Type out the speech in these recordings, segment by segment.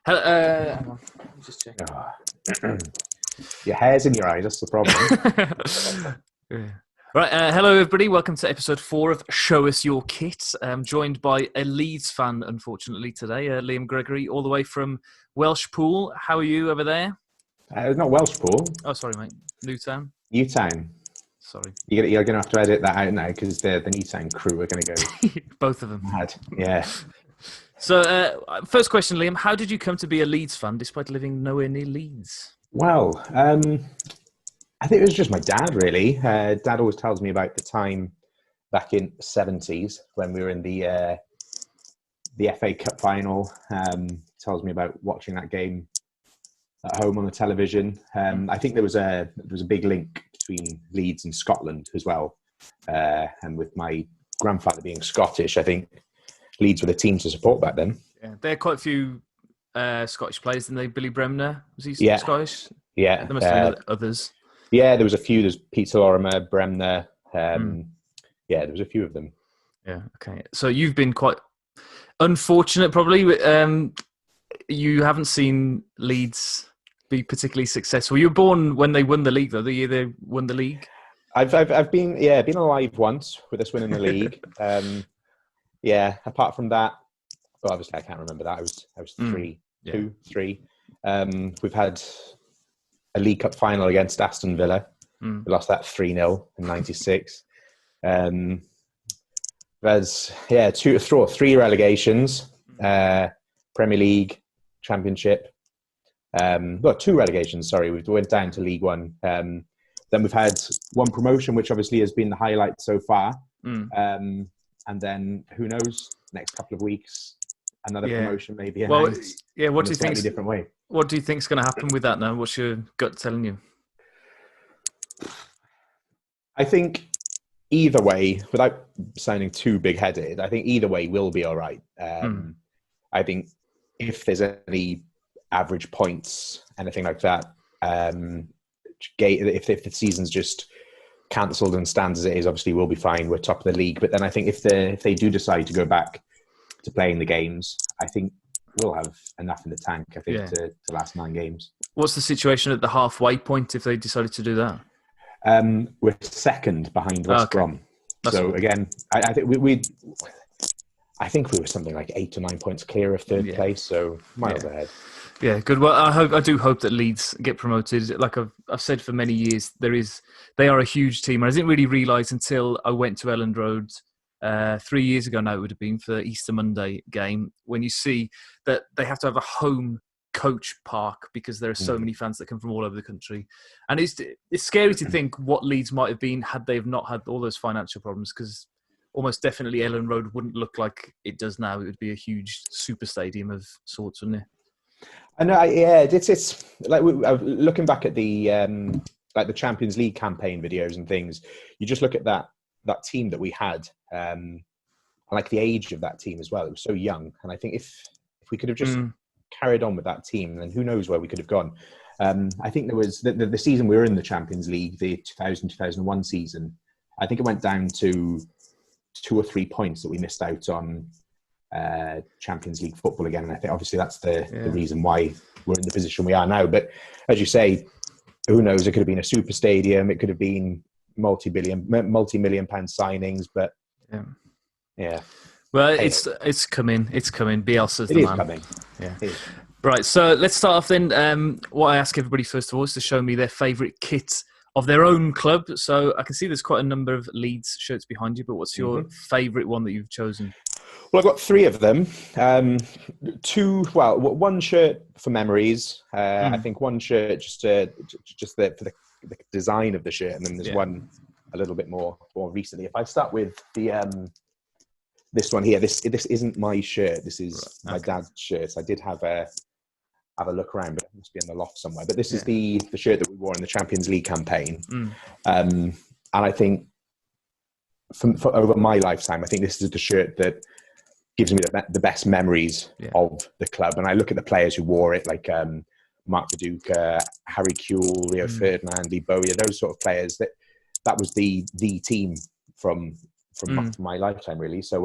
Hang on. Let me just check. Oh. Your hair's in your eyes, that's the problem. Yeah. Right, hello everybody. Welcome to episode 4 of Show Us Your Kit. I'm joined by a Leeds fan, unfortunately, today, Liam Gregory, all the way from Welshpool. How are you over there? It's not Welshpool. Oh, sorry, mate. Newtown? Newtown. Sorry. You're going to have to edit that out now because the Newtown crew are going to go Both of them. mad. Yeah. So, first question, Liam. How did you come to be a Leeds fan despite living nowhere near Leeds? Well, I think it was just my dad, really. Dad always tells me about the time back in the 70s when we were in the FA Cup final. Tells me about watching that game at home on the television. I think there was a big link between Leeds and Scotland as well. And with my grandfather being Scottish, I think Leeds were the team to support back then. Yeah, there are quite a few Scottish players, didn't they? Billy Bremner, was he Scottish? Yeah. There must have been others. Yeah, there was a few. There's Peter Lorimer, Bremner. Yeah, there was a few of them. Yeah, okay. So you've been quite unfortunate, probably. You haven't seen Leeds be particularly successful. You were born when they won the league, though. The year they won the league. I've been alive once with us winning the league. Yeah. Apart from that, well, obviously I can't remember that. I was three. We've had a League Cup final against Aston Villa. We lost that 3-0 in '96. There's three relegations, Premier League, Championship. Well, 2 relegations. Sorry, we went down to League One. Then we've had 1 promotion, which obviously has been the highlight so far. And then who knows? Next couple of weeks, another promotion maybe. Well, yeah. What do you think? Different way. What do you think is going to happen with that now? What's your gut telling you? I think either way, without sounding too big-headed, I think either way will be all right. I think if there's any average points, anything like that, if the season's just cancelled and stands as it is, obviously we'll be fine. We're top of the league. But then I think if they do decide to go back to playing the games, I think we'll have enough in the tank, I think, to last 9 games. What's the situation at the halfway point if they decided to do that? We're second behind West Brom. That's so again, I think I think we were something like 8 or 9 points clear of third place, so miles ahead. Yeah, good. Well, I do hope that Leeds get promoted. Like I've said for many years, they are a huge team. And I didn't really realise until I went to Elland Road 3 years ago now, it would have been for the Easter Monday game, when you see that they have to have a home coach park because there are so many fans that come from all over the country. And it's scary to think what Leeds might have been had they have not had all those financial problems, because almost definitely Elland Road wouldn't look like it does now. It would be a huge super stadium of sorts, wouldn't it? I know. It's like looking back at the like the Champions League campaign videos and things. You just look at that team that we had, and like the age of that team as well. It was so young, and I think if we could have just carried on with that team, then who knows where we could have gone. I think there was the season we were in the Champions League, the 2000-2001 season. I think it went down to 2 or 3 points that we missed out on Champions League football again, and I think obviously that's the reason why we're in the position we are now. But as you say, who knows? It could have been a super stadium. It could have been multi-million pound signings. But yeah. Well, it's coming. It's coming. Bielsa's the man. It is coming. Yeah. Right. So let's start off then. What I ask everybody first of all is to show me their favourite kit of their own club. So I can see there's quite a number of Leeds shirts behind you, but what's your favourite one that you've chosen? Well, I've got 3 of them. 1 shirt for memories. I think 1 shirt just for the design of the shirt, and then there's one a little bit more recently. If I start with the this one here, this isn't my shirt. This is my dad's shirt. I did have a look around, but it must be in the loft somewhere. But this is the shirt that we wore in the Champions League campaign. And I think for over my lifetime, I think this is the shirt that gives me the best memories of the club. And I look at the players who wore it, like Mark Viduka, Harry Kewell, Rio Ferdinand, Lee Bowyer, those sort of players. That was the team from my lifetime, really. So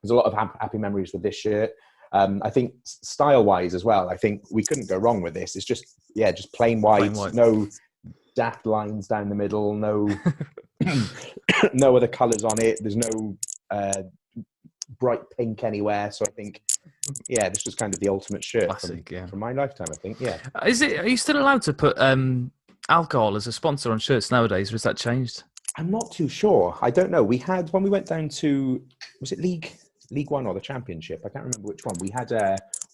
there's a lot of happy memories with this shirt. I think style-wise as well, I think we couldn't go wrong with this. It's just plain white, no daft lines down the middle, no no other colours on it. There's no bright pink anywhere. So I think, this was kind of the ultimate shirt Classic, from my lifetime, I think. Yeah. Are you still allowed to put alcohol as a sponsor on shirts nowadays, or has that changed? I'm not too sure. I don't know. We had, when we went down to, was it League One or the Championship? I can't remember which one. We had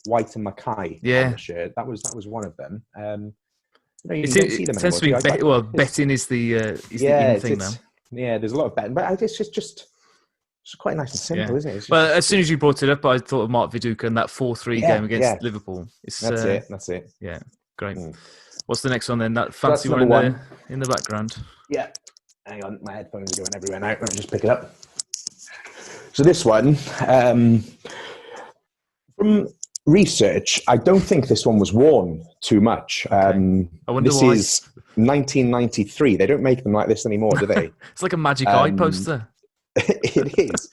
White and Mackay on the shirt. That was one of them. You don't see them anymore. Tends to be betting is the in thing now. Yeah, there's a lot of betting, but it's just quite nice and simple, isn't it? Well, as soon as you brought it up, I thought of Mark Viduka and that 4-3 game against Liverpool. That's it. Yeah, great. What's the next one then? That fancy one in the background. Yeah. Hang on, my headphones are going everywhere now. Let me just pick it up. So this one, from research, I don't think this one was worn too much. I wonder this is 1993. They don't make them like this anymore, do they? It's like a Magic Eye poster. It is.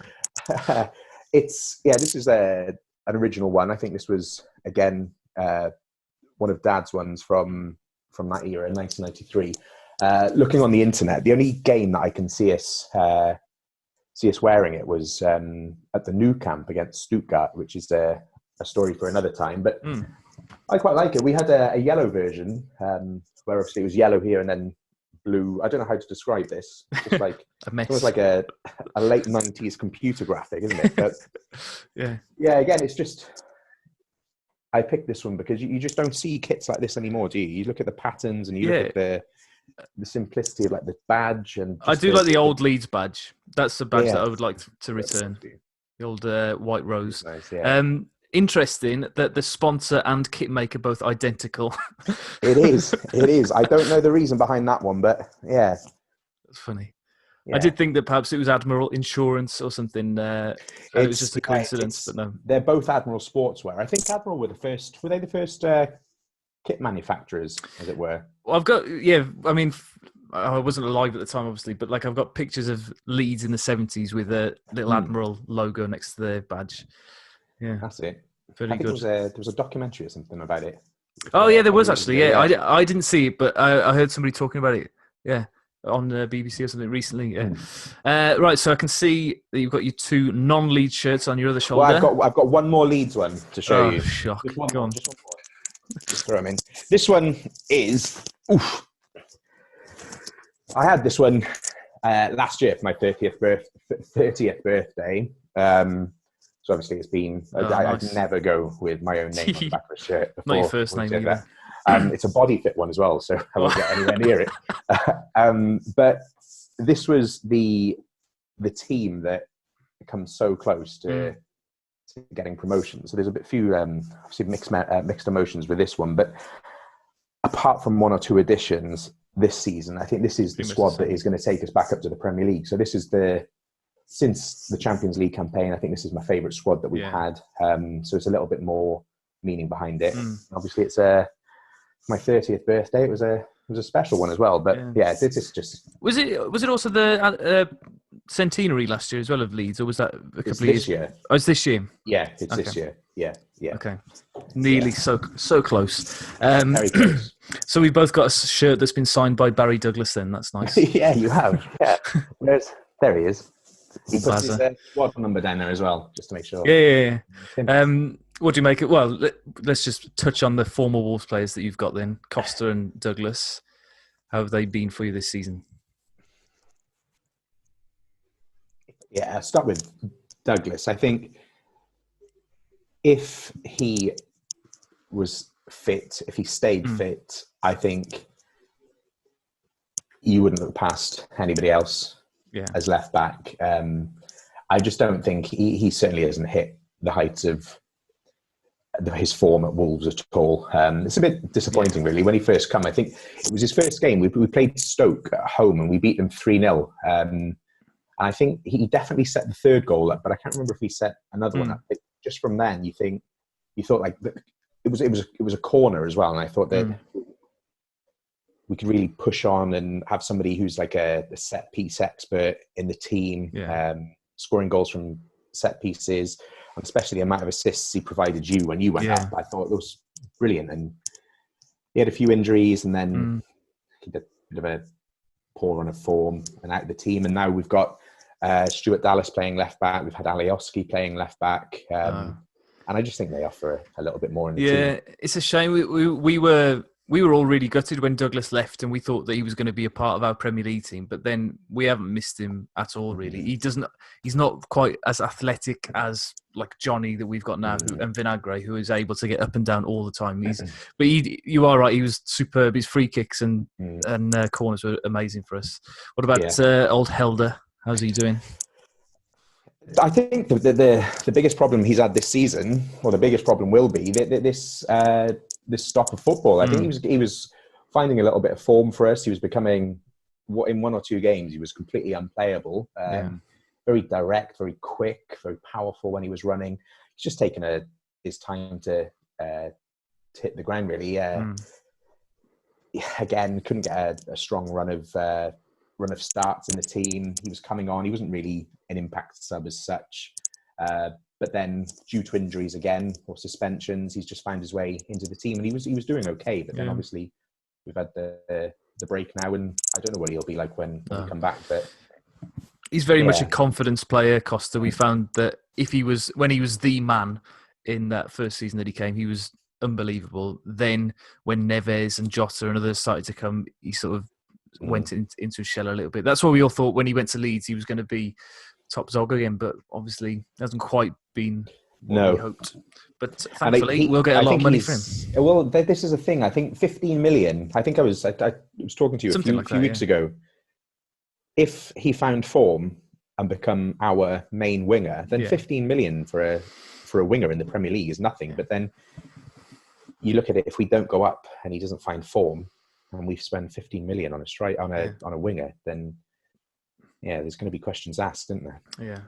This is an original one. I think this was, again, one of Dad's ones from that era in 1993. Looking on the internet, the only game that I can see us wearing it was at the new camp against Stuttgart, which is a story for another time. But I quite like it. We had a yellow version where obviously it was yellow here and then blue. I don't know how to describe this. Just like it's almost like a late 90s computer graphic, isn't it? But yeah. Again, it's just. I picked this one because you just don't see kits like this anymore, do you? You look at the patterns and you look at the simplicity of like the badge, and I do like the old Leeds badge. That's the badge that I would like to return. The old white rose. Nice, interesting that the sponsor and kit maker both identical. It is. I don't know the reason behind that one, but yeah, that's funny. Yeah. I did think that perhaps it was Admiral Insurance or something. It was just a coincidence, but no. They're both Admiral Sportswear. I think Admiral were they the first kit manufacturers, as it were? Well, I've got, I mean, I wasn't alive at the time, obviously, but like I've got pictures of Leeds in the 70s with a little Admiral logo next to their badge. Yeah. That's it. Very good. There was a documentary or something about it. Oh, yeah, there was actually. Yeah. I didn't see it, but I heard somebody talking about it. Yeah. On the BBC or something recently. Yeah. Right, so I can see that you've got your two non-Leeds shirts on your other shoulder. Well, I've got one more Leeds one to show you. Shock. Just one Go more, on. just one more. Just throw them in. This one is. Oof. I had this one last year for my 30th birthday. So obviously it's been. I'd never go with my own name on the back of a shirt before. Not your first name either. It's a body fit one as well, so I won't get anywhere near it. But this was the team that comes so close to getting promotion. So there's a few obviously mixed emotions with this one. But apart from one or two additions this season, I think this is the squad that is going to take us back up to the Premier League. So this is since the Champions League campaign, I think this is my favourite squad that we've had. So it's a little bit more meaning behind it. Obviously, it's my 30th birthday. It was a special one as well. But this is just. Was it also the centenary last year as well of Leeds, or was that a couple of years? This year. Oh, it's this year. Yeah, it's this year. Yeah. Okay, nearly so close. Very close. So we've both got a shirt that's been signed by Barry Douglas. Then that's nice. Yeah, you have. Yeah, there he is. He puts his squad number down there as well, just to make sure. Yeah. What do you make it? Well, let's just touch on the former Wolves players that you've got then, Costa and Douglas. How have they been for you this season? Yeah, I'll start with Douglas. I think if he was fit, if he stayed fit, I think you wouldn't look past anybody else as left back. I just don't think he certainly hasn't hit the heights of his form at Wolves at all. It's a bit disappointing, really. When he first came, I think it was his first game. We played Stoke at home and we beat them 3-0. I think he definitely set the third goal up, but I can't remember if he set another one up. But just from then, you thought like it was a corner as well, and I thought that we could really push on and have somebody who's like a set piece expert in the team, scoring goals from set pieces, and especially the amount of assists he provided you when you went up. I thought it was brilliant. And he had a few injuries, and then he did a bit of a poor run of form and out of the team. And now we've got Stuart Dallas playing left back. We've had Alioski playing left back. And I just think they offer a little bit more in the team. Yeah, it's a shame. We were all really gutted when Douglas left, and we thought that he was going to be a part of our Premier League team. But then we haven't missed him at all. Really, he's not quite as athletic as like Johnny that we've got now, and Vinagre, who is able to get up and down all the time. You are right. He was superb. His free kicks and corners were amazing for us. What about old Helder? How's he doing? I think the biggest problem he's had this season, or the biggest problem will be this stop of football. I think he was finding a little bit of form for us. He was becoming, in 1 or 2 games, he was completely unplayable. Very direct, very quick, very powerful when he was running. He's just taken his time to hit the ground, really. Again, couldn't get a strong run of starts in the team. He was coming on. He wasn't really an impact sub as such. But then, due to injuries again or suspensions, he's just found his way into the team, and he was doing okay. But then, obviously, we've had the break now, and I don't know what he'll be like when we come back. But he's very much a confidence player, Costa. We found that when he was the man in that first season that he came, he was unbelievable. Then, when Neves and Jota and others started to come, he sort of went into a shell a little bit. That's what we all thought when he went to Leeds he was going to be top dog again, but obviously it hasn't quite been what we hoped. But thankfully we'll get a lot of money for him. Well, this is a thing. I think 15 million. I think I was talking to you a few weeks ago. If he found form and become our main winger, then 15 million for a winger in the Premier League is nothing. But then you look at it, if we don't go up and he doesn't find form, and we've spent 15 million on a winger, then there's going to be questions asked, isn't there? Yeah.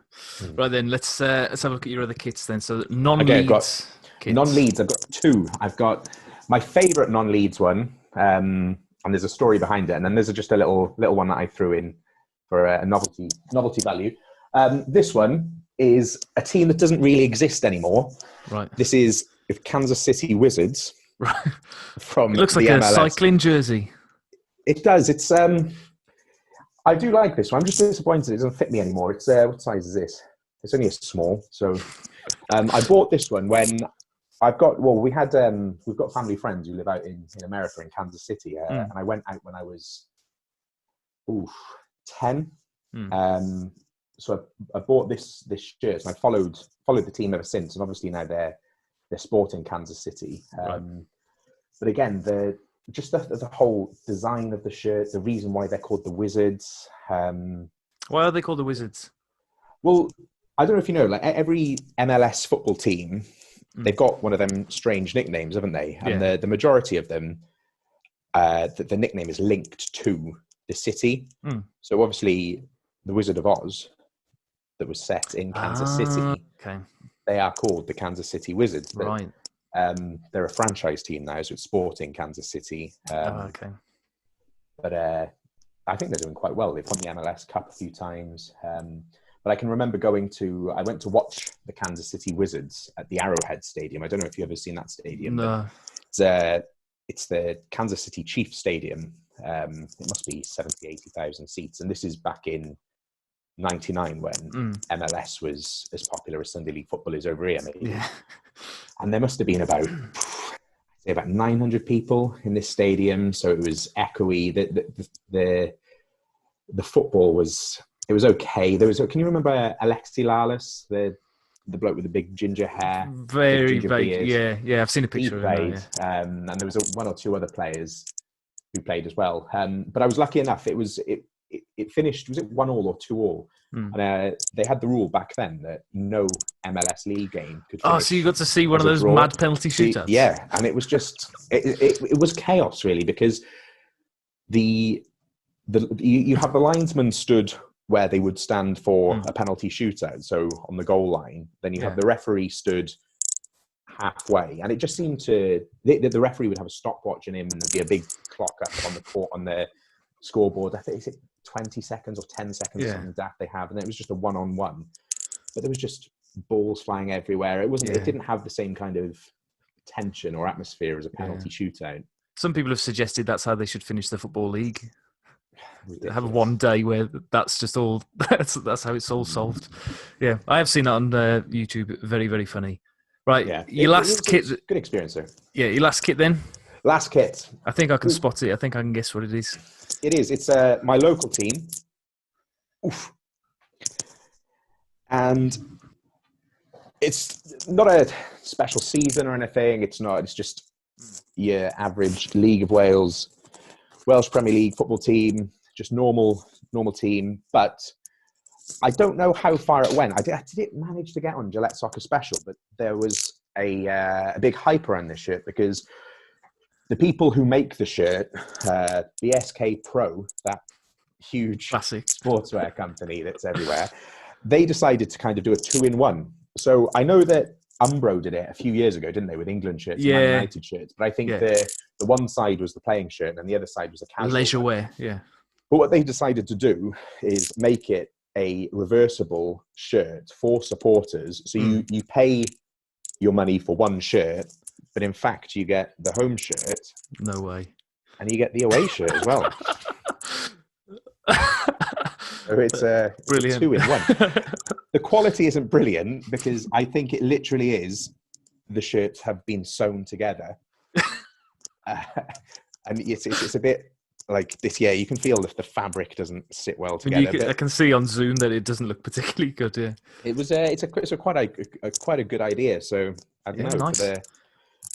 Right then, let's have a look at your other kits then. So non-Leeds kits. Non-Leeds, I've got 2. I've got my favourite non-Leeds one, and there's a story behind it, and then there's just a little one that I threw in for a novelty value. This one is a team that doesn't really exist anymore. Right. This is Kansas City Wizards. Right. From it looks like the a MLS. cycling jersey. It does. It's I do like this one. I'm just disappointed it doesn't fit me anymore. It's what size is this? It's only a small. So I bought this one when we've got family friends who live out in America, in Kansas City, and I went out when I was 10. So I bought this shirt, and I followed the team ever since, and obviously now they're sporting Kansas City. But again, the whole design of the shirt, the reason why they're called the Wizards. Why are they called the Wizards? Well, I don't know if you know, like every MLS football team, they've got one of them strange nicknames, haven't they? And the majority of them, the nickname is linked to the city. So obviously, the Wizard of Oz, that was set in Kansas City, they are called the Kansas City Wizards. But, right. They're a franchise team now, so it's sporting Kansas City. But I think they're doing quite well. They've won the MLS Cup a few times. But I can remember I went to watch the Kansas City Wizards at the Arrowhead Stadium. I don't know if you've ever seen that stadium. No. It's the Kansas City Chiefs Stadium. It must be 70,000, 80,000 seats. And this is back in 99 when MLS was as popular as Sunday League football is over here, maybe. Yeah. And there must have been about 900 people in this stadium, so it was echoey. The football was okay. Can you remember Alexi Lalas, the bloke with the big ginger hair? Very vague. Yeah. I've seen a picture of him. He played, and there was 1 or 2 other players who played as well. But I was lucky enough. It finished. Was it 1-1 or 2-2? And they had the rule back then that no MLS League game could finish. So you got to see one of those mad penalty shootouts. Yeah, and it was just it was chaos really, because you have the linesman stood where they would stand for a penalty shootout, so on the goal line. Then you have the referee stood halfway, and it just seemed the referee would have a stopwatch in him, and there'd be a big clock up on the court on the scoreboard. I think it's 20 seconds or 10 seconds or something that they have, and it was just a 1-on-1. But there was just balls flying everywhere. It wasn't. Yeah. It didn't have the same kind of tension or atmosphere as a penalty shootout. Some people have suggested that's how they should finish the Football League. Ridiculous. Have one day where that's just all. That's how it's all solved. Yeah, I have seen that on YouTube. Very, very funny. Right, Yeah, your last kit. Good experience, sir. Yeah, your last kit then. Last kit. I think I can spot it. I think I can guess what it is. It is. It's my local team. Oof. And it's not a special season or anything. It's not. It's just your average League of Wales, Welsh Premier League football team. Just normal team. But I don't know how far it went. I didn't manage to get on Gillette Soccer Special, but there was a big hype around this shirt because the people who make the shirt, the SK Pro, that huge Classic sportswear company that's everywhere, they decided to kind of do a 2-in-1. So I know that Umbro did it a few years ago, didn't they, with England shirts and Man United shirts. But I think the one side was the playing shirt and the other side was the casual leisure one. wear. Yeah. But what they decided to do is make it a reversible shirt for supporters. So you pay your money for one shirt, but in fact you get the home shirt. No way. And you get the away shirt as well. So it's a 2-in-1. The quality isn't brilliant because I think it literally is the shirts have been sewn together. And it's a bit like this. Yeah, you can feel that the fabric doesn't sit well together. I can see on Zoom that it doesn't look particularly good. Yeah, it's quite a good idea. So I don't know, nice. for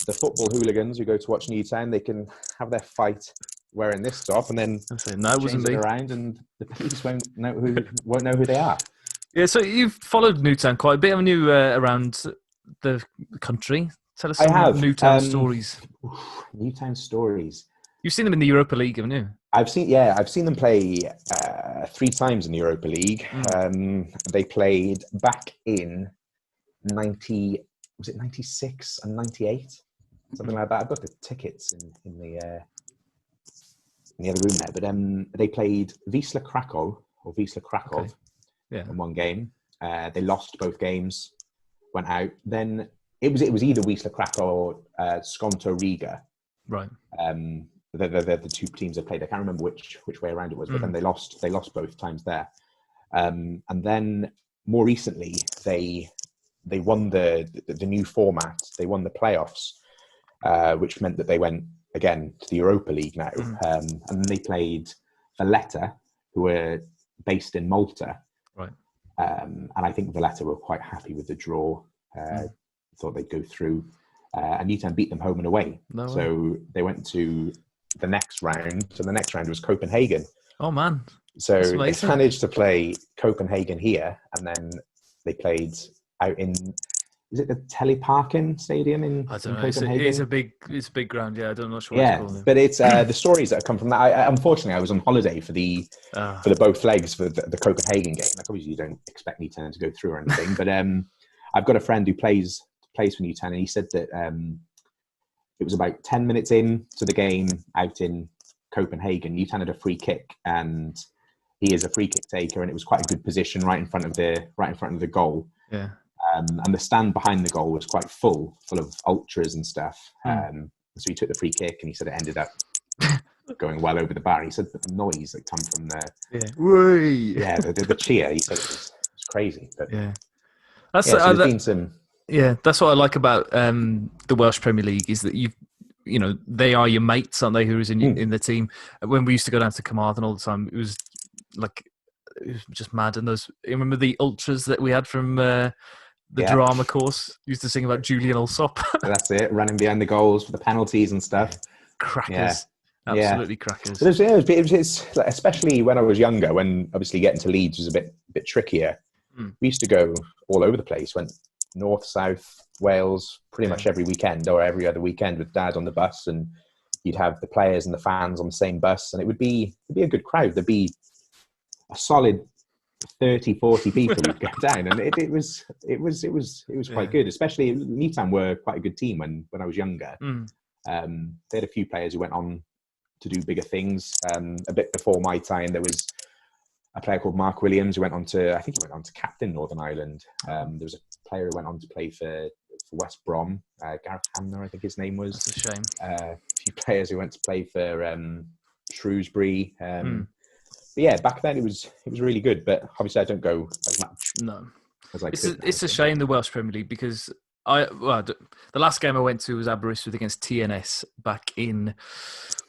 the football hooligans who go to watch Newtown, they can have their fight wearing this top and then change it around, and the police won't know who they are. Yeah, so you've followed Newtown quite a bit, haven't you, around the country? Tell us some Newtown stories. Newtown stories. You've seen them in the Europa League, haven't you? I've seen them play 3 times in the Europa League. They played back in 96 and 98, something like that. I've got the tickets in the other room there. But they played Wisla Krakow in one game. They lost both games, went out. Then it was either Wisla Krakow or Skonto Riga. Right. They're the 2 teams they played. I can't remember which way around it was, but then they lost both times there. And then more recently, they won the new format. They won the playoffs, which meant that they went again to the Europa League now. And they played Valletta, who were based in Malta. Right. And I think Valletta were quite happy with the draw. Thought they'd go through. And Newtown beat them home and away. So they went to the next round. So the next round was Copenhagen. Oh, man. So they managed to play Copenhagen here, and then they played out in, is it the Teleparken Stadium in Copenhagen? It's a big ground. Yeah, I don't know sure what it's called. But it's the stories that have come from that. Unfortunately, I was on holiday for the both legs for the Copenhagen game. Like, obviously, you don't expect Newtown to go through or anything, but I've got a friend who plays for Newtown, and he said that it was about 10 minutes in to the game out in Copenhagen. Newtown had a free kick, and he is a free kick taker, and it was quite a good position right in front of the goal. Yeah. And the stand behind the goal was quite full of ultras and stuff. So he took the free kick, and he said it ended up going well over the bar. He said the noise that come from the cheer. He said it was crazy. But there's been some. Yeah, that's what I like about the Welsh Premier League is that they are your mates, aren't they? Who is in the team. When we used to go down to Carmarthen all the time, it was just mad. And you remember the ultras that we had from the drama course? Used to sing about Julian Alsop. That's it, running behind the goals for the penalties and stuff. Crackers. Absolutely crackers. It's especially when I was younger, when obviously getting to Leeds was a bit trickier. We used to go all over the place. Went north, south, Wales, pretty much every weekend or every other weekend with Dad on the bus, and you'd have the players and the fans on the same bus, and it'd be a good crowd. There'd be a solid 30, 40 people who'd go down, and it was quite good. Especially Newtown were quite a good team when I was younger. They had a few players who went on to do bigger things. A bit before my time, there was a player called Mark Williams who I think he went on to captain Northern Ireland. There was a player who went on to play for West Brom, Gareth Hamner, I think his name was. That's a shame. A few players who went to play for Shrewsbury. But yeah, back then it was really good, but obviously I don't go as much. No. As I it's a shame, the Welsh Premier League, because the last game I went to was Aberystwyth against TNS back in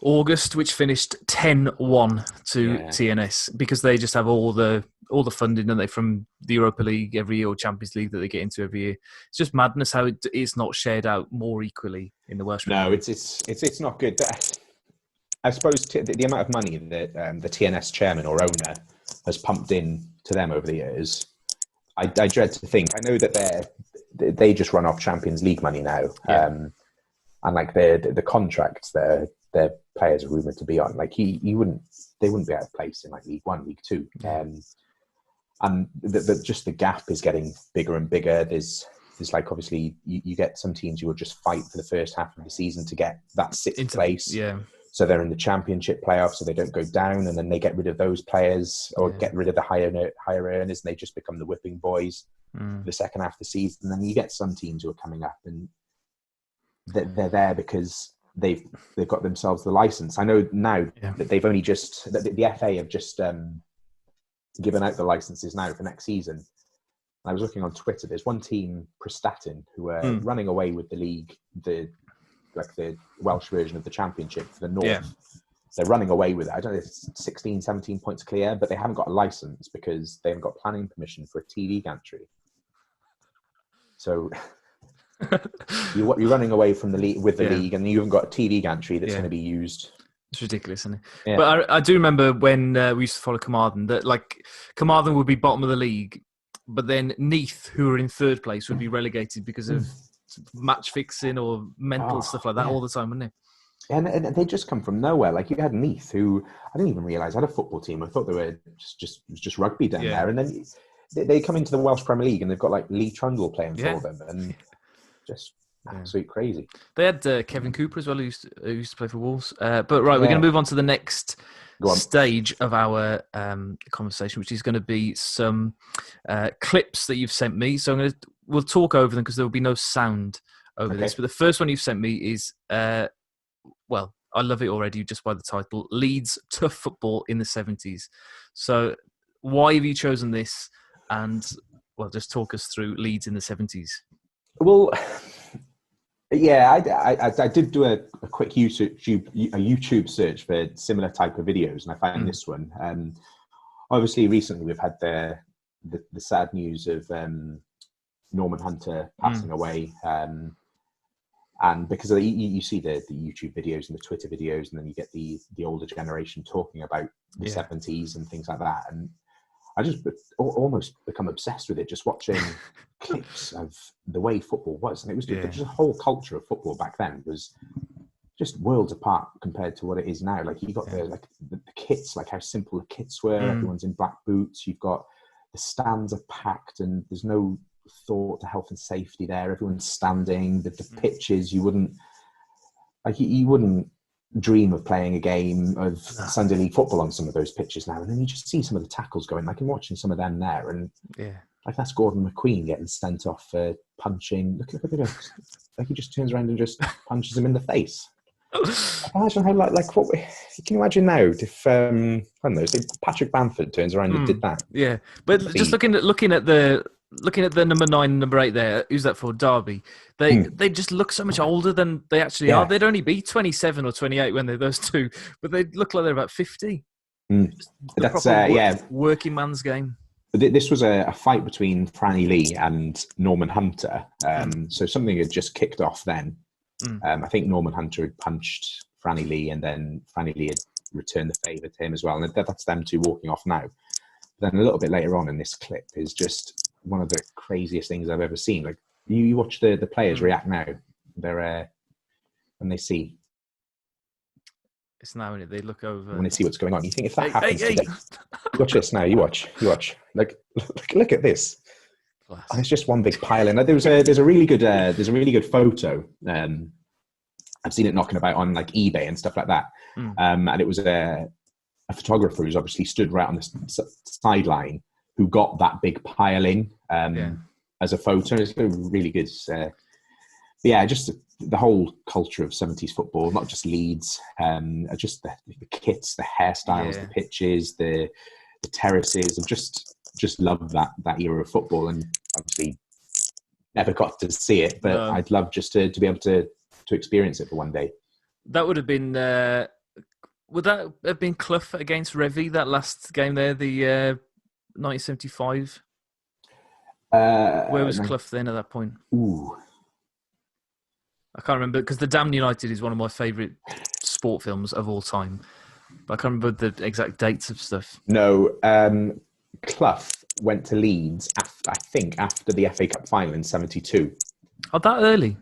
August, which finished 10-1 to TNS, because they just have all the funding, don't they, from the Europa League every year or Champions League that they get into every year. It's just madness how it's not shared out more equally in the Welsh Premier League. No, it's not good. I suppose the amount of money that the TNS chairman or owner has pumped in to them over the years, I dread to think. I know that they just run off Champions League money now, and like the contracts that their players are rumoured to be on, like they wouldn't be out of place in like League One, League Two, and just the gap is getting bigger and bigger. There's like, obviously you get some teams who will just fight for the first half of the season to get that sixth place. Yeah. So they're in the championship playoffs, so they don't go down, and then they get rid of those players or get rid of the higher earners, and they just become the whipping boys for the second half of the season. And then you get some teams who are coming up, and they're there because they've got themselves the license. I know now that they've only just the FA have just given out the licenses now for next season. I was looking on Twitter. There's one team, Prestatyn, who are running away with the league, the Welsh version of the championship for the North. Yeah. They're running away with it. I don't know if it's 16, 17 points clear, but they haven't got a license because they haven't got planning permission for a TV gantry. So you're running away from the league with the league, and you haven't got a TV gantry that's going to be used. It's ridiculous, isn't it? Yeah. But I do remember when we used to follow Carmarthen, that like Carmarthen would be bottom of the league, but then Neath, who were in third place, would be relegated because of match fixing or mental stuff like that all the time, wouldn't it? And they just come from nowhere. Like you had Neath, who I didn't even realise had a football team. I thought they were just rugby down there. And then they come into the Welsh Premier League and they've got like Lee Trundle playing for them, and just absolute crazy. They had Kevin Cooper as well, who used to play for Wolves. But we're going to move on to the next stage of our conversation, which is going to be some clips that you've sent me. So we'll talk over them because there will be no sound over this. But the first one you've sent me is, well, I love it already just by the title, Leeds Tough Football in the 70s. So why have you chosen this? And, well, just talk us through Leeds in the 70s. Well, yeah, I did do a quick YouTube search for similar type of videos, and I found this one. Obviously, recently we've had the sad news of Norman Hunter passing away, and because you see the YouTube videos and the Twitter videos, and then you get the older generation talking about the 70s and things like that, and I just almost become obsessed with it, just watching clips of the way football was. And it was just the whole culture of football back then was just worlds apart compared to what it is now. Like you got the kits, like how simple the kits were. Everyone's in black boots. You've got the stands are packed and there's no thought to health and safety there. Everyone's standing. The pitches, you wouldn't dream of playing a game of Sunday League football on some of those pitches now, and then you just see some of the tackles going. Like I'm watching some of them there, and like that's Gordon McQueen getting sent off for punching. Look at it, like he just turns around and just punches him in the face. Imagine how like what can you imagine now if I don't know, say Patrick Bamford turns around and did that. Yeah, but just looking at the number 9 and number 8 there, who's that for? Derby. They just look so much older than they actually are. They'd only be 27 or 28 when they're those two, but they look like they're about 50. That's working man's game. This was a fight between Franny Lee and Norman Hunter. So something had just kicked off then. I think Norman Hunter had punched Franny Lee, and then Franny Lee had returned the favour to him as well. And that's them two walking off now. Then a little bit later on in this clip is just one of the craziest things I've ever seen. Like you watch the players react now. They're when they see. It's now when they look over when they see what's going on. You think if that happens today, watch this now. You watch. Like look at this. It's just one big pile. And there's a really good photo. I've seen it knocking about on like eBay and stuff like that. And it was a a photographer who's obviously stood right on the sideline who got that big pile in as a photo. It's really good. Yeah, just the whole culture of 70s football, not just Leeds, just the kits, the hairstyles, the pitches, the terraces. I just love that era of football, and obviously never got to see it, but I'd love just to be able to experience it for one day. That would have been. Would that have been Clough against Revy, that last game there, the 1975? Where was Clough then at that point? Ooh. I can't remember, because The Damned United is one of my favourite sport films of all time. But I can't remember the exact dates of stuff. No, Clough went to Leeds, after the FA Cup final in 72. Oh, that early?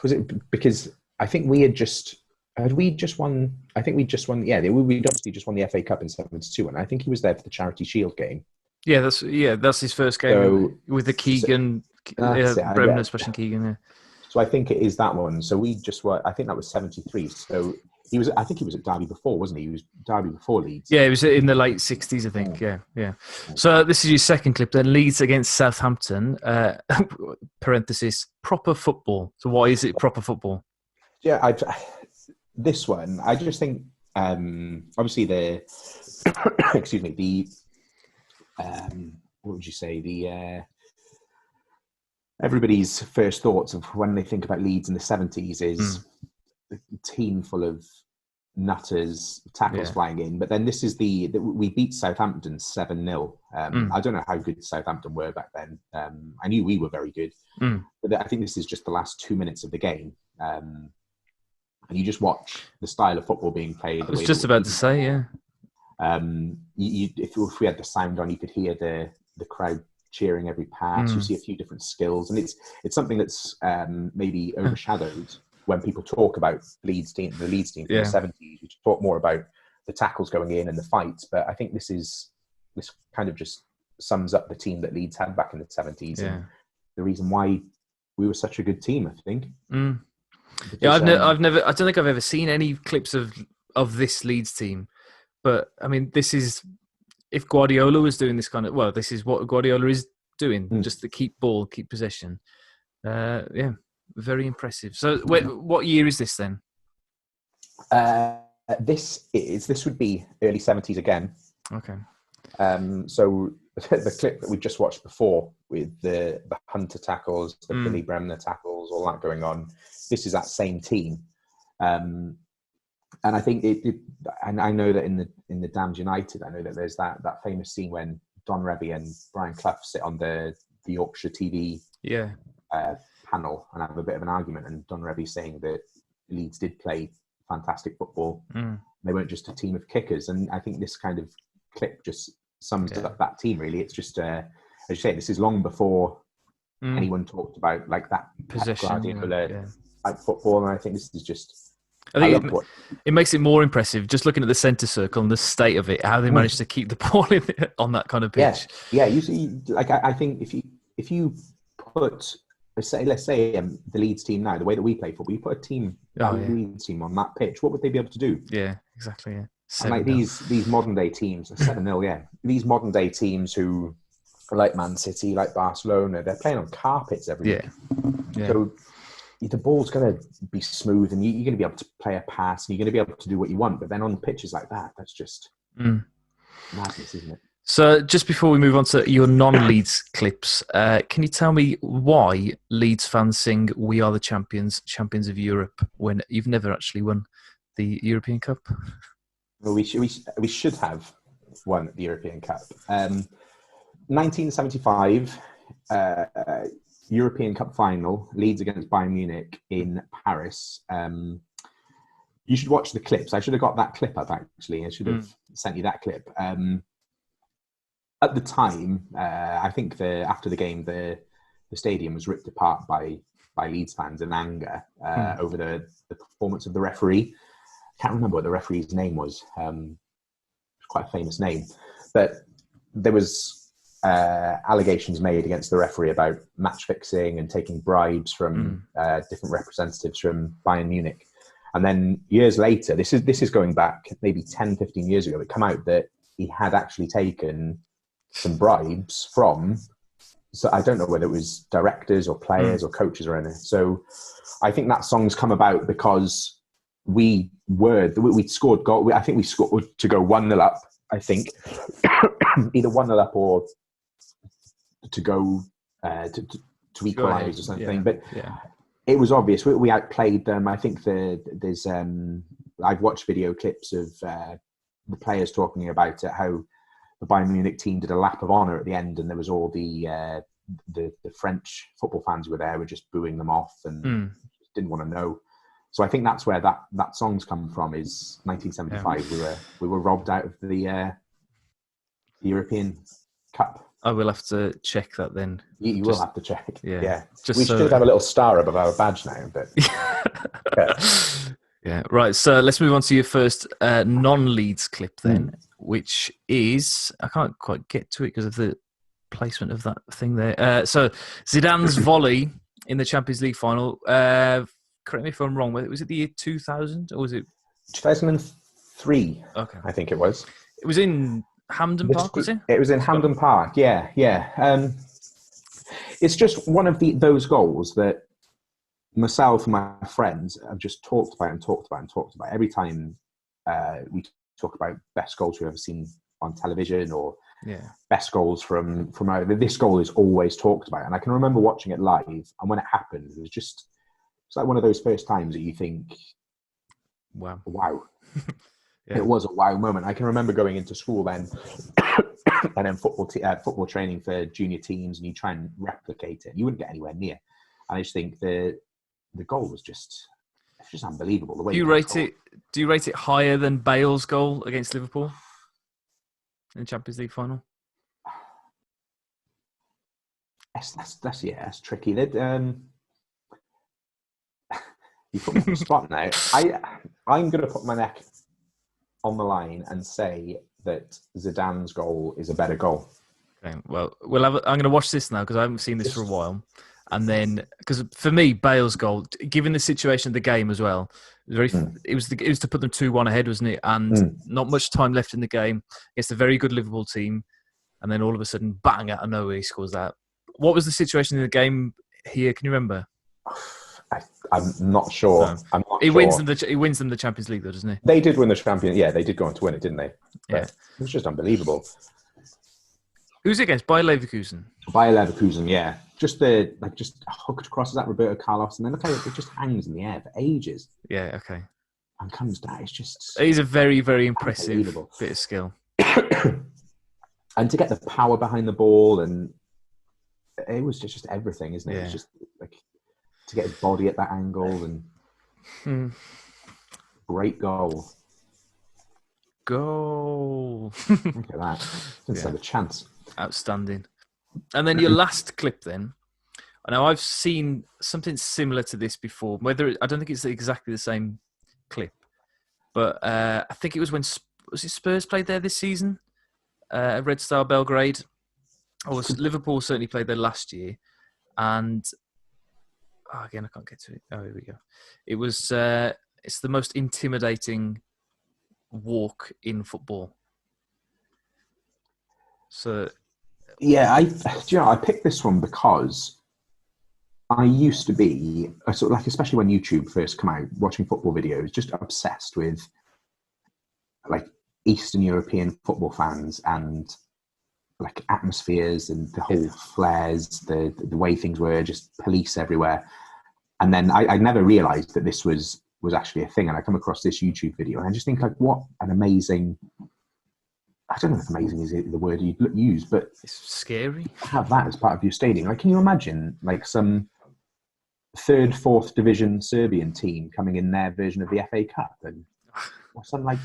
Was it because I think we had just... Had we just won? I think we just won. Yeah, we'd obviously just won the FA Cup in 72, and I think he was there for the Charity Shield game. Yeah, that's his first game with the Keegan, Bremner, especially Keegan. Yeah. So I think it is that one. So we just were. I think that was 73. So he was. I think he was at Derby before, wasn't he? He was Derby before Leeds. Yeah, it was in the late 60s, I think. Yeah. So this is your second clip then. Leeds against Southampton. Parenthesis, proper football. So why is it proper football? Yeah, this one, I just think, obviously excuse me, what would you say, everybody's first thoughts of when they think about Leeds in the 70s is a team full of nutters, tackles flying in. But then this is we beat Southampton 7-0. I don't know how good Southampton were back then. I knew we were very good. But I think this is just the last 2 minutes of the game. And you just watch the style of football being played. I was just about to say, yeah. If we had the sound on, you could hear the crowd cheering every pass. You see a few different skills, and it's something that's maybe overshadowed when people talk about the Leeds team from the 70s. You talk more about the tackles going in and the fights, but I think this kind of just sums up the team that Leeds had back in the 70s and the reason why we were such a good team, I think. Because, I don't think I've ever seen any clips of this Leeds team, but I mean, if Guardiola was doing this kind of, this is what Guardiola is doing, just to keep possession. Very impressive. So, what year is this then? This would be early 70s again. Okay. So the clip that we just watched before with the Hunter tackles, the Billy Bremner tackles, all that going on. This is that same team, and I think and I know that in the Damned United, I know that there's that famous scene when Don Revie and Brian Clough sit on the Yorkshire TV panel and have a bit of an argument, and Don Revie saying that Leeds did play fantastic football. They weren't just a team of kickers, and I think this kind of clip just sums up that team. Really, it's just as you say, this is long before anyone talked about like that possession type football, and I think this is just. I think it makes it more impressive just looking at the centre circle and the state of it, how they managed to keep the ball on that kind of pitch. Yeah. You see, like I think if you put let's say the Leeds team now, the way that we play football, you put a Leeds team on that pitch, what would they be able to do? Yeah, exactly. Yeah. And like these modern day teams, 7-0, these modern day teams who are like Man City, like Barcelona, they're playing on carpets every week. Yeah. So the ball's going to be smooth, and you're going to be able to play a pass, and you're going to be able to do what you want. But then on pitches like that, that's just madness, isn't it? So just before we move on to your non-Leeds clips, can you tell me why Leeds fans sing "We are the champions, champions of Europe" when you've never actually won the European Cup? Well, we should have won the European Cup. 1975 European Cup final, Leeds against Bayern Munich in Paris. You should watch the clips. I should have got that clip up, actually. I should have sent you that clip. At the time, I think after the game, the stadium was ripped apart by Leeds fans in anger over the performance of the referee. I can't remember what the referee's name was. Quite a famous name. But there was allegations made against the referee about match fixing and taking bribes from different representatives from Bayern Munich. And then years later, this is going back maybe 10, 15 years ago, it came out that he had actually taken some bribes from, so I don't know whether it was directors or players or coaches or anything. So I think that song's come about because we scored goal. I think we scored to go 1-0 up, I think. Either 1-0 up or to go to equalise or something. But it was obvious. We outplayed them. I think there's I've watched video clips of the players talking about it, how the Bayern Munich team did a lap of honour at the end, and there was all the French football fans who were there were just booing them off and didn't want to know. So I think that's where that song's come from. Is 1975. Yeah. We were robbed out of the European Cup. I will have to check that then. You will have to check. Yeah. Just we should have a little star above our badge now, but yeah. Right. So let's move on to your first non-Leeds clip then, which is, I can't quite get to it because of the placement of that thing there. So Zidane's volley in the Champions League final. Correct me if I'm wrong. Was it the year 2000 or was it 2003? Okay, I think it was. It was in Hampden Park, was it? It was in Hampden Park. Yeah. It's just one of those goals that myself and my friends have just talked about every time we talk about best goals we've ever seen on television or best goals from this goal is always talked about. And I can remember watching it live, and when it happened, it's like one of those first times that you think, wow. It was a wow moment. I can remember going into school then, and then football training for junior teams, and you try and replicate it. You wouldn't get anywhere near. And I just think the goal was just unbelievable. The way do you rate it higher than Bale's goal against Liverpool in the Champions League final? That's tricky. You put me on the spot now. I'm going to put my neck on the line and say that Zidane's goal is a better goal. Okay, well, I'm going to watch this now because I haven't seen this for a while. And then, because for me, Bale's goal, given the situation of the game as well, it was to put them 2-1 ahead, wasn't it? And not much time left in the game. It's a very good Liverpool team. And then all of a sudden, bang, out of nowhere, he scores that. What was the situation in the game here? Can you remember? I'm not sure. No. He wins them the Champions League, though, doesn't he? They did win the Champions. Yeah, they did go on to win it, didn't they? Yeah, it was just unbelievable. Who's it against? Bayer Leverkusen. Bayer Leverkusen, yeah. Just hooked across that Roberto Carlos, and then it just hangs in the air for ages. Yeah, okay. And comes down. It's just. He's a very, very impressive bit of skill. And to get the power behind the ball, and it was just everything, isn't it? Yeah. It's just like to get his body at that angle and great goal. Goal. Look at that. Didn't stand a chance. Outstanding. And then your last clip then. Now I've seen something similar to this before. I don't think it's exactly the same clip, but I think it was when Spurs played there this season, Red Star Belgrade. Or Liverpool certainly played there last year, and again I can't get to it. Oh, here we go. It was it's the most intimidating walk in football. So yeah, I picked this one because I used to be sort of like, especially when YouTube first came out, watching football videos, just obsessed with like Eastern European football fans and like atmospheres and the whole flares, the way things were, just police everywhere. And then I never realised that this was actually a thing. And I come across this YouTube video, and I just think like, what an amazing. I don't know if amazing is the word you'd use, but it's scary. Have that as part of your stadium. Like, can you imagine like some 3rd, 4th division Serbian team coming in their version of the FA Cup, and or some like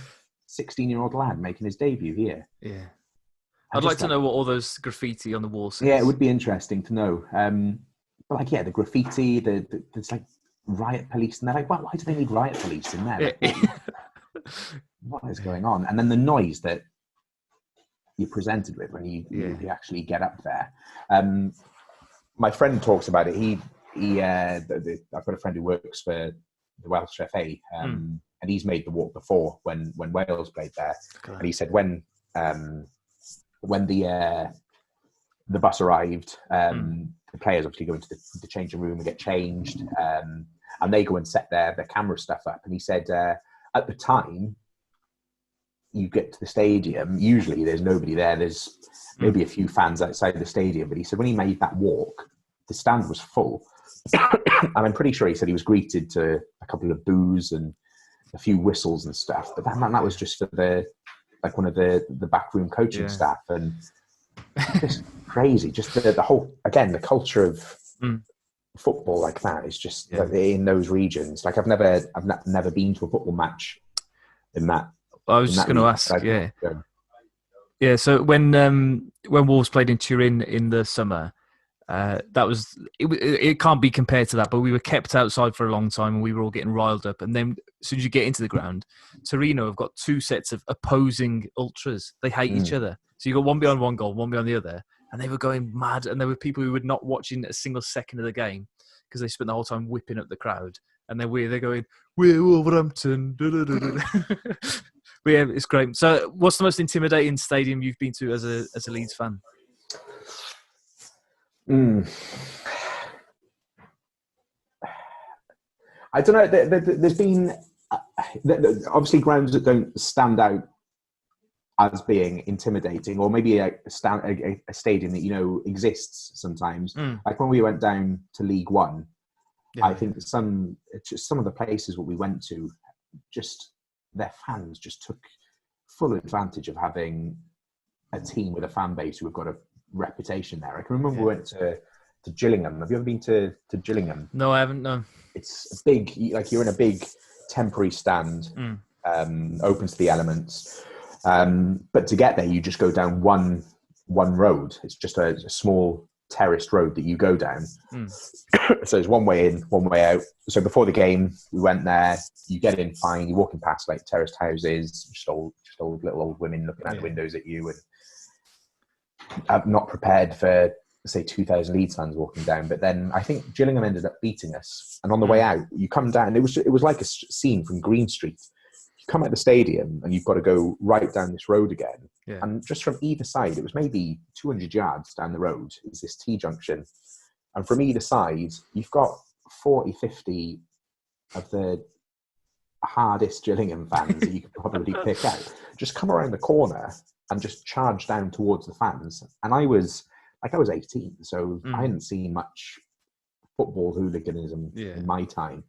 16-year-old lad making his debut here? Yeah, I'd like to know what all those graffiti on the wall says. Yeah, it would be interesting to know. But like, the graffiti, there's like riot police, and they're like, well, why do they need riot police in there? Like, what is going on? And then the noise that you're presented with when you actually get up there. My friend talks about it. I've got a friend who works for Welsh FA, and he's made the walk before when Wales played there. Okay. And he said when the bus arrived, the players obviously go into the changing room and get changed, and they go and set their camera stuff up. And he said at the time, you get to the stadium, usually there's nobody there. There's maybe a few fans outside the stadium. But he said when he made that walk, the stand was full. And I'm pretty sure he said he was greeted to a couple of boos and a few whistles and stuff. But that was just for one of the backroom coaching staff. And just crazy. Just the whole, again, the culture of football like that is just like, in those regions. Like I've never been to a football match in that. I was just going to ask, yeah. So when Wolves played in Turin in the summer, that was it can't be compared to that. But we were kept outside for a long time, and we were all getting riled up. And then as soon as you get into the ground, Torino have got two sets of opposing ultras. They hate each other. So you got one behind one goal, one behind the other, and they were going mad. And there were people who were not watching a single second of the game because they spent the whole time whipping up the crowd. And they're going, "We're Wolverhampton." But yeah, it's great. So, what's the most intimidating stadium you've been to as a Leeds fan? I don't know. There's been obviously grounds that don't stand out as being intimidating, or maybe a stadium that exists sometimes. Like when we went down to League One, I think some of the places what we went to, just their fans just took full advantage of having a team with a fan base who have got a reputation there. I can remember we went to Gillingham. Have you ever been to Gillingham? No, I haven't. No. It's big. Like you're in a big temporary stand, open to the elements. But to get there, you just go down one road. It's just a small terraced road that you go down. So there's one way in, one way out. So before the game, we went there. You get in fine. You're walking past like terraced houses, just little old women looking out the windows at you, and I'm not prepared for, say, 2,000 Leeds fans walking down. But then I think Gillingham ended up beating us. And on the way out, you come down. It was like a scene from Green Street. You come out the stadium and you've got to go right down this road again. Yeah. And just from either side, it was maybe 200 yards down the road, is this T-junction. And from either side, you've got 40, 50 of the hardest Gillingham fans that you could probably pick out. Just come around the corner and just charge down towards the fans. And I was 18, so I hadn't seen much football hooliganism in my time.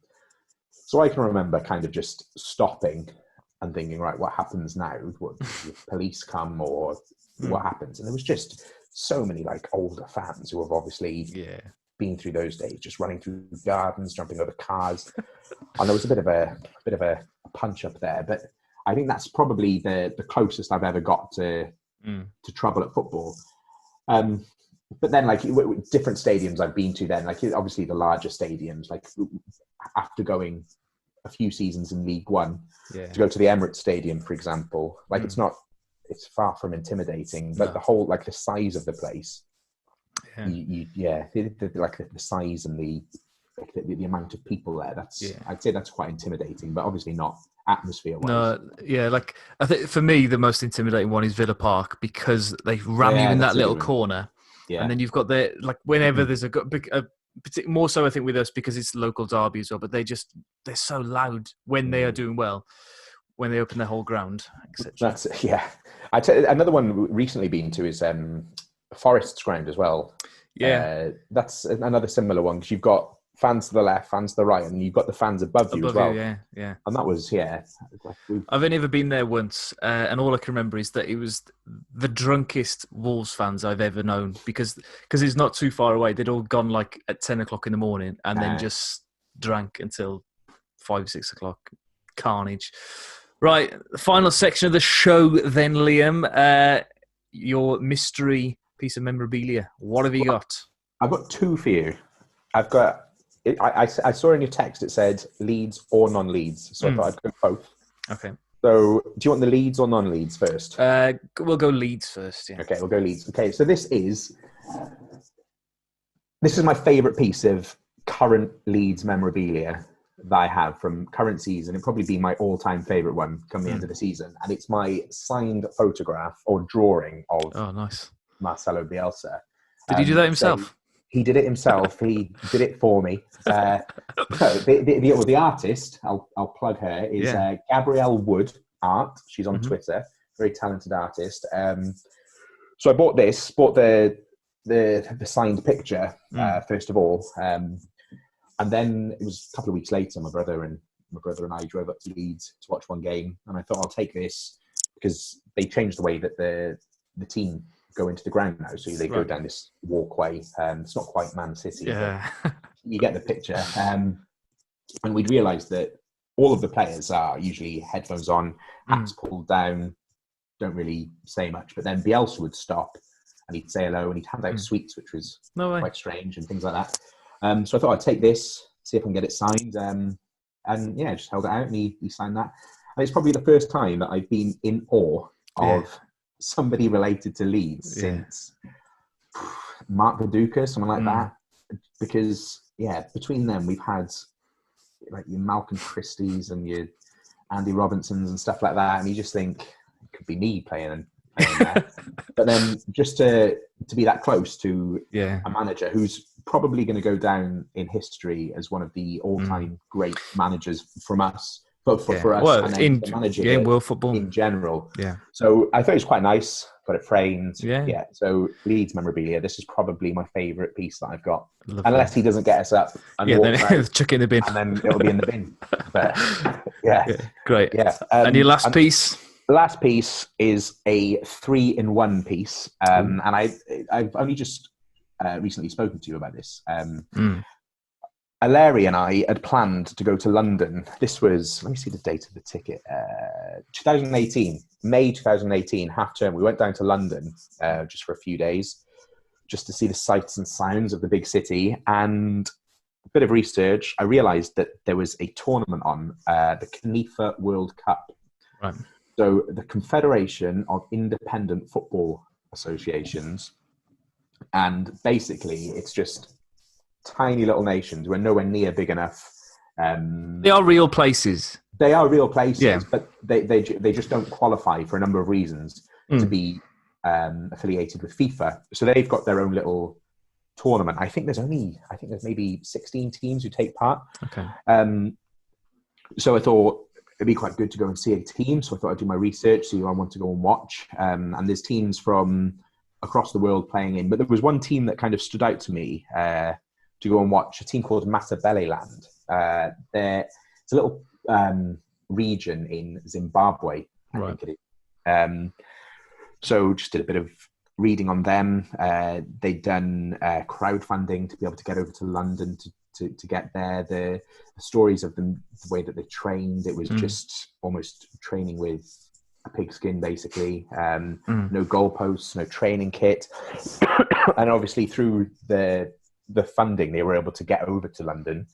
So I can remember kind of just stopping and thinking, right, what happens now? What, the police come, or what happens? And there was just so many like older fans who have obviously been through those days, just running through gardens, jumping over cars. And there was a bit of a punch up there, but I think that's probably the closest I've ever got to trouble at football. But then, like, different stadiums I've been to then, like, obviously the larger stadiums, like, after going a few seasons in League One, to go to the Emirates Stadium, for example, like, it's far from intimidating, but the whole, like, the size of the place, the size and the amount of people there, I'd say that's quite intimidating, but obviously not atmosphere-wise. No, like, I think for me, the most intimidating one is Villa Park, because they ram you in that little corner. Yeah. And then you've got whenever there's a more so I think with us because it's local derby as well, but they're so loud when they are doing well, when they open their whole ground, etc. That's another one recently been to is Forest's ground as well. That's another similar one, because you've got fans to the left, fans to the right, and you've got the fans above you as well. Yeah. And that was, I've only ever been there once, and all I can remember is that it was the drunkest Wolves fans I've ever known, because it's not too far away. They'd all gone like at 10 o'clock in the morning and then just drank until 5, 6 o'clock. Carnage. Right, the final section of the show then, Liam. Your mystery piece of memorabilia. What have you got? I've got two for you. I've got... I saw in your text it said Leeds or non-Leeds, so I thought I'd go both. Okay. So, do you want the Leeds or non-Leeds first? We'll go Leeds first. Yeah. Okay, we'll go Leeds. Okay, so this is my favourite piece of current Leeds memorabilia. that I have from current season. It'd probably be my all-time favourite one come the end of the season. And it's my signed photograph or drawing of nice. Marcelo Bielsa. Did he do that So himself? he did it himself. He did it for me. So the artist, I'll plug her, is Gabrielle Wood Art. She's on Twitter. Very talented artist. So I bought the signed picture first of all, and then it was a couple of weeks later. My brother and I drove up to Leeds to watch one game, and I thought I'll take this because they changed the way that the team go into the ground now. So they go down this walkway. It's not quite Man City. Yeah. You get the picture. And we'd realised that all of the players are usually headphones on, hats pulled down, don't really say much. But then Bielsa would stop and he'd say hello and he'd hand out sweets, which was quite strange and things like that. So I thought I'd take this, see if I can get it signed. And yeah, just held it out and he signed that. And it's probably the first time that I've been in awe of somebody related to Leeds since Mark Viduka, something like that. Because, between them, we've had like your Malcolm Christie's and your Andy Robinsons and stuff like that. And you just think, it could be me playing there. But then just to be that close to a manager who's probably going to go down in history as one of the all-time great managers from us. But for us, well, and then the manager in world football in general. Yeah. So I thought it was quite nice. Got it framed. Yeah. So Leeds memorabilia. This is probably my favourite piece that I've got. Lovely. Unless he doesn't get us up and walk out, chuck it in the bin, and then it'll be in the bin. But great. Yeah. And your last piece? The last piece is a 3-in-1 piece, and I've only just recently spoken to you about this. Larry and I had planned to go to London. This was, let me see the date of the ticket, 2018, May 2018, half term. We went down to London just for a few days, just to see the sights and sounds of the big city. And a bit of research, I realised that there was a tournament on, the Knifa World Cup. Right. So the Confederation of Independent Football Associations. And basically, it's just tiny little nations. We're nowhere near big enough. They are real places. They are real places, but they just don't qualify for a number of reasons to be affiliated with FIFA. So they've got their own little tournament. I think there's maybe 16 teams who take part. Okay. So I thought it'd be quite good to go and see a team. So I thought I'd do my research, see who I want to go and watch. And there's teams from across the world playing in, but there was one team that kind of stood out to me to go and watch, a team called Matabeleland. It's a little region in Zimbabwe, I think it is. So just did a bit of reading on them. They'd done crowdfunding to be able to get over to London to get there. The stories of them, the way that they trained, it was just almost training with a pigskin, basically. No goalposts, no training kit. And obviously through the funding, they were able to get over to London.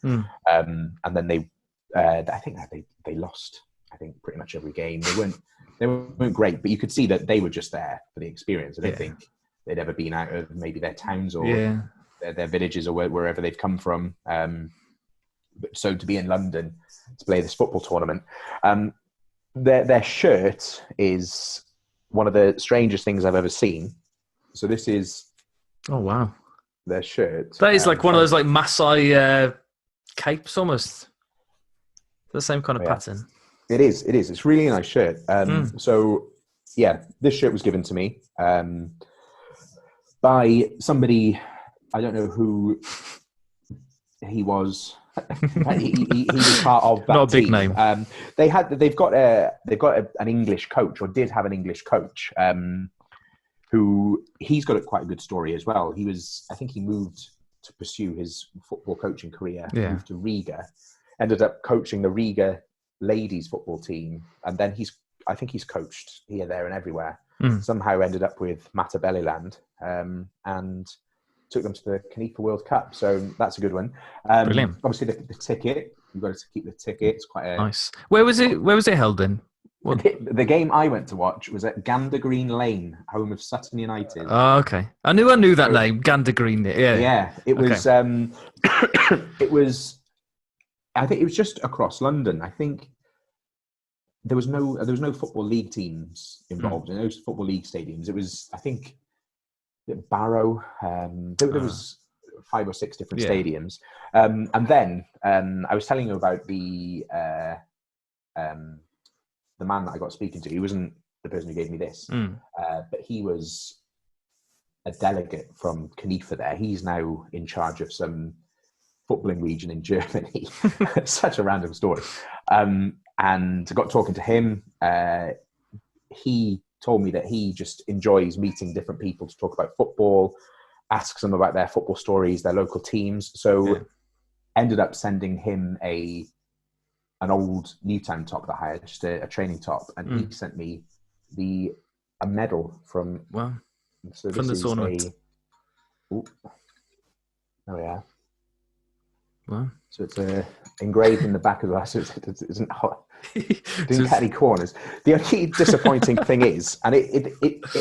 And then I think that they lost, I think, pretty much every game. They weren't great, but you could see that they were just there for the experience. I don't think they'd ever been out of maybe their towns or their villages or wherever they've come from. So to be in London to play this football tournament, their shirt is one of the strangest things I've ever seen. So this is their shirt. That is like one of those like Maasai capes almost. The same kind of pattern. It is. It's really a nice shirt. So yeah, this shirt was given to me by somebody. I don't know who he was. he was part of that Not a big team. name. They've got an English coach, or did have an English coach, who he's got quite a good story as well. I think he moved to pursue his football coaching career. Moved to Riga, ended up coaching the Riga ladies football team, and then I think he's coached here, there, and everywhere. Somehow ended up with Matabeleland, and took them to the Knifa World Cup. So that's a good one. Brilliant. Obviously, the ticket. You've got to keep the ticket. It's quite nice. Where was it held in? The game I went to watch was at Gander Green Lane, home of Sutton United. Oh, okay. I knew that name, Gander Green. Yeah. Yeah. It was. It was. I think it was just across London. I think there was no football league teams involved in those football league stadiums. It was, I think, Barrow. There was 5 or 6 different stadiums. And then I was telling you about the man that I got speaking to. He wasn't the person who gave me this, but he was a delegate from Canifa there. He's now in charge of some footballing region in Germany. Such a random story. And I got talking to him. He told me that he just enjoys meeting different people to talk about football, asks them about their football stories, their local teams. So ended up sending him an old Newtown top that I had, just a training top, and he sent me a medal from So from the tournament. Oh yeah. Wow. So it's engraved in the back of the so it isn't hot. Didn't cut any corners. The only disappointing thing is, and it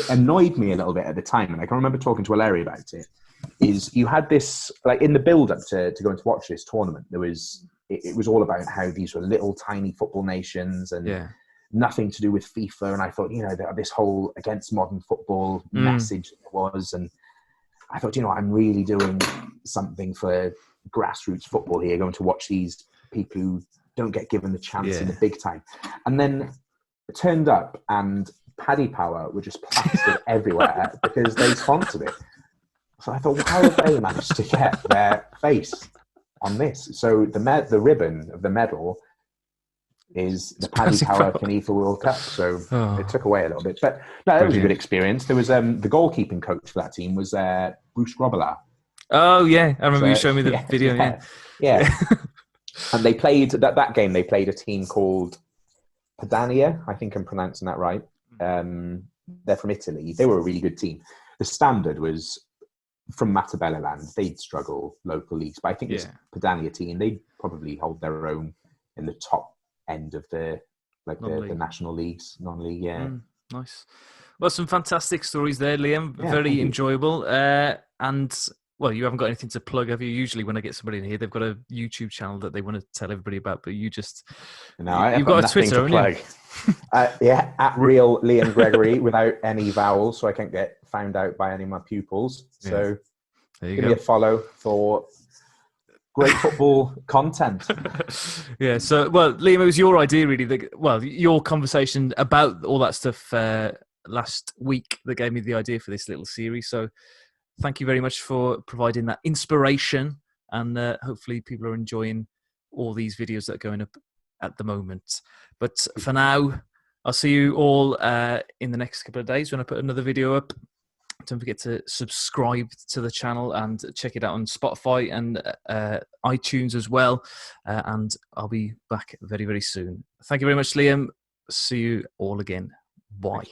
annoyed me a little bit at the time, and I can remember talking to Larry about it, is you had this, like in the build-up to going to watch this tournament, there was, it was all about how these were little tiny football nations and nothing to do with FIFA. And I thought, this whole against modern football message was, and I thought, I'm really doing something for grassroots football here, going to watch these people who don't get given the chance in the big time. And then it turned up and Paddy Power were just plastered everywhere because they sponsored it. So I thought, how have they managed to get their face on this? So the ribbon of the medal is the Paddy Power Canifa World Cup. So it took away a little bit. But no, that was a good experience. There was the goalkeeping coach for that team was Bruce Robillard. Oh, yeah. I remember you showing me the video. Yeah. And they played, that game, they played a team called Padania. I think I'm pronouncing that right. They're from Italy. They were a really good team. The standard was from Matabele land. They'd struggle local leagues. But I think this Padania team, they'd probably hold their own in the top end of the national leagues, non-league, nice. Well, some fantastic stories there, Liam. Very enjoyable. And well, you haven't got anything to plug, have you? Usually when I get somebody in here, they've got a YouTube channel that they want to tell everybody about, but you just... No, you've got a Twitter, haven't you? At real Liam Gregory without any vowels, so I can't get found out by any of my pupils. So give me a follow for great football content. So, well, Liam, it was your idea, really. Your conversation about all that stuff last week that gave me the idea for this little series. So thank you very much for providing that inspiration, and hopefully people are enjoying all these videos that are going up at the moment. But for now, I'll see you all in the next couple of days when I put another video up. Don't forget to subscribe to the channel and check it out on Spotify and iTunes as well. And I'll be back very, very soon. Thank you very much, Liam. See you all again. Bye.